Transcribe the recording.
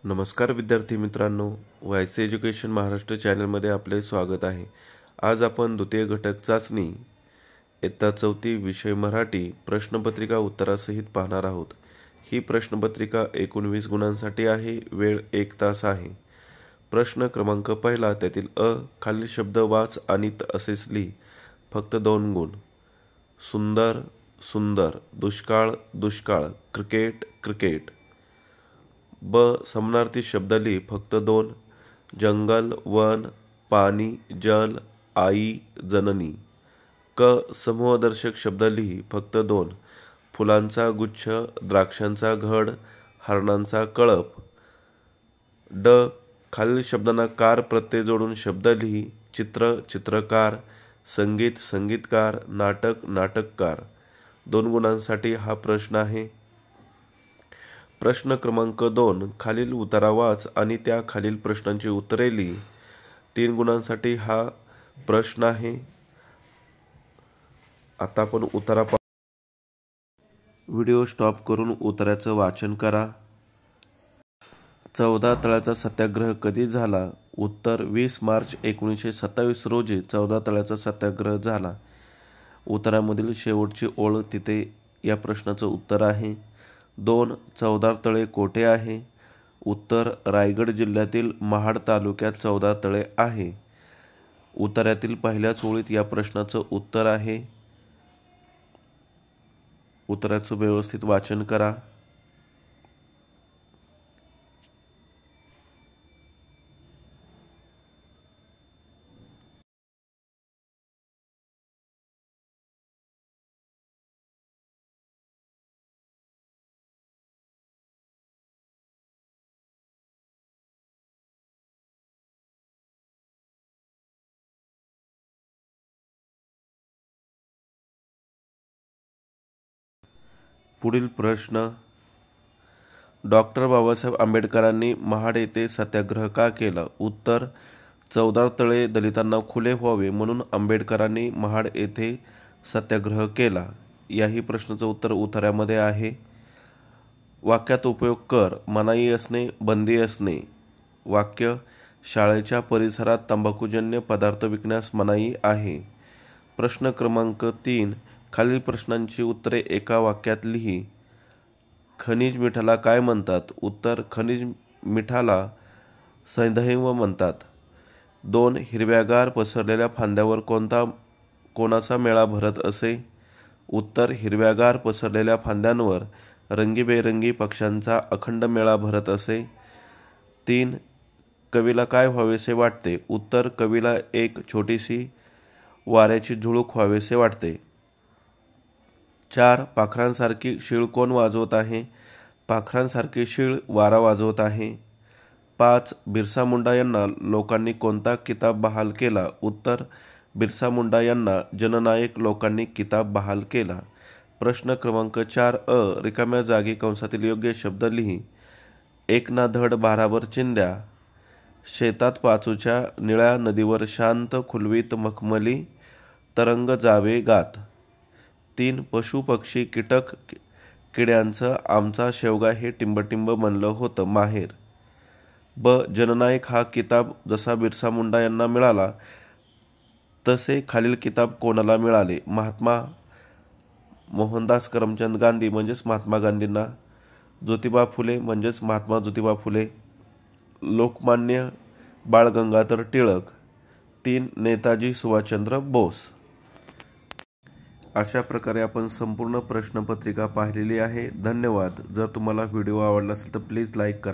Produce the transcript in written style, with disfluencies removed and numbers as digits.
नमस्कार विद्यार्थी मित्रांनो, वायसी एज्युकेशन महाराष्ट्र चॅनलमध्ये आपले स्वागत आहे। आज आपण द्वितीय घटक चाचणी इयत्ता 4 विषय मराठी प्रश्नपत्रिका उत्तरासहित पाहणार आहोत। ही प्रश्नपत्रिका 19 गुणांसाठी आहे। वेळ 1 तास आहे। प्रश्न क्रमांक पहिला, त्यातील अ, खालील शब्द वाच आणि असेच लिही, फक्त 2 गुण। सुंदर सुंदर, दुष्काळ दुष्काळ, क्रिकेट क्रिकेट। ब, समानार्थी शब्द लिही, फक्त 2। जंगल वन, पाणी जल, आई जननी। क, समूहदर्शक शब्द लिही, फक्त 2। फुलांचा गुच्छ, द्राक्षांचा घड, हरणांचा कळप। ड, खालील शब्दांना कार प्रत्यय जोडून शब्द लिही, चित्र चित्रकार, संगीत संगीतकार, नाटक नाटककार। 2 गुणांसाठी हा प्रश्न आहे। प्रश्न क्रमांक 2, खालील उतारा वाच आणि त्या खालील प्रश्नांची उत्तरे लिही। 3 गुणांसाठी हा प्रश्न आहे। आता आपण उतारा व्हिडिओ स्टॉप करून उत्तराचं वाचन करा। 14 तळ्याचा सत्याग्रह कधी झाला? उत्तर 20 मार्च 1927 रोजी 14 तळ्याचा सत्याग्रह झाला। उत्तरामधील शेवटची ओळ तिथे या प्रश्नाचं उत्तर आहे। 2, 14 तळे कोठे आहे? उत्तर रायगड जिल्ह्यातील महाड तालुक्यात 14 तळे आहे। उत्तरातील पहिल्याच ओळीत या प्रश्नाचं उत्तर आहे। उत्तराचं व्यवस्थित वाचन करा। पुढील प्रश्न, डॉक्टर बाबासाहेब आंबेडकरांनी महाड येथे सत्याग्रह का केला? उत्तर 14 तळे दलितांना खुले व्हावे म्हणून आंबेडकरांनी महाड येथे सत्याग्रह केला। याही प्रश्नाचं उत्तर उत्तरामध्ये आहे। वाक्यात उपयोग कर। मनाई असणे, बंदी असणे। वाक्य, शाळेच्या परिसरात तंबाखूजन्य पदार्थ विकण्यास मनाई आहे। प्रश्न क्रमांक 3, खालील प्रश्नांची उत्तरे एका वाक्यात लिही। खनिज मिठाला काय म्हणतात? उत्तर खनिज मिठाला सैंधव म्हणतात। 2, हिरव्यागार पसरलेल्या फांद्यावर कोणाचा मेळा भरत असे? उत्तर हिरव्यागार पसरलेल्या फांद्यांवर रंगीबेरंगी पक्ष्यांचा अखंड मेळा भरत असे। 3, कवीला काय व्हावेसे वाटते? उत्तर कवीला एक छोटीशी वाऱ्याची झुळूक व्हावेसे वाटते। 4, पाखरांसारखी शीळ कोण वाजवत आहे? पाखरांसारखी शीळ वारा वाजवत आहे। 5, बिरसा मुंडा यांना लोकांनी कोणता किताब बहाल केला? उत्तर बिरसा मुंडा यांना जननायक लोकांनी किताब बहाल केला। प्रश्न क्रमांक 4 अ, रिकाम्या जागी कंसातील योग्य शब्द लिही। एक ना धड भाराभर चिंध्या, शेतात पाचूच्या निळ्या नदीवर शांत खुलवीत मखमली तरंग जावे गात। 3, पशु पक्षी कीटक किड्यांचं आमचा शेवगा हे टिंबटिंब म्हणलं होतं माहेर। ब, जननायक हा किताब जसा बिरसा मुंडा यांना मिळाला तसे खालील किताब कोणाला मिळाले? महात्मा मोहनदास करमचंद गांधी म्हणजेच महात्मा गांधींना, ज्योतिबा फुले म्हणजेच महात्मा ज्योतिबा फुले, लोकमान्य बाळ गंगाधर टिळक। 3, नेताजी सुभाषचंद्र बोस। अशा प्रकारे आपण संपूर्ण प्रश्नपत्रिका पाहिलेली आहे। धन्यवाद। जर तुम्हाला व्हिडिओ आवडला असेल तर प्लीज लाईक करा।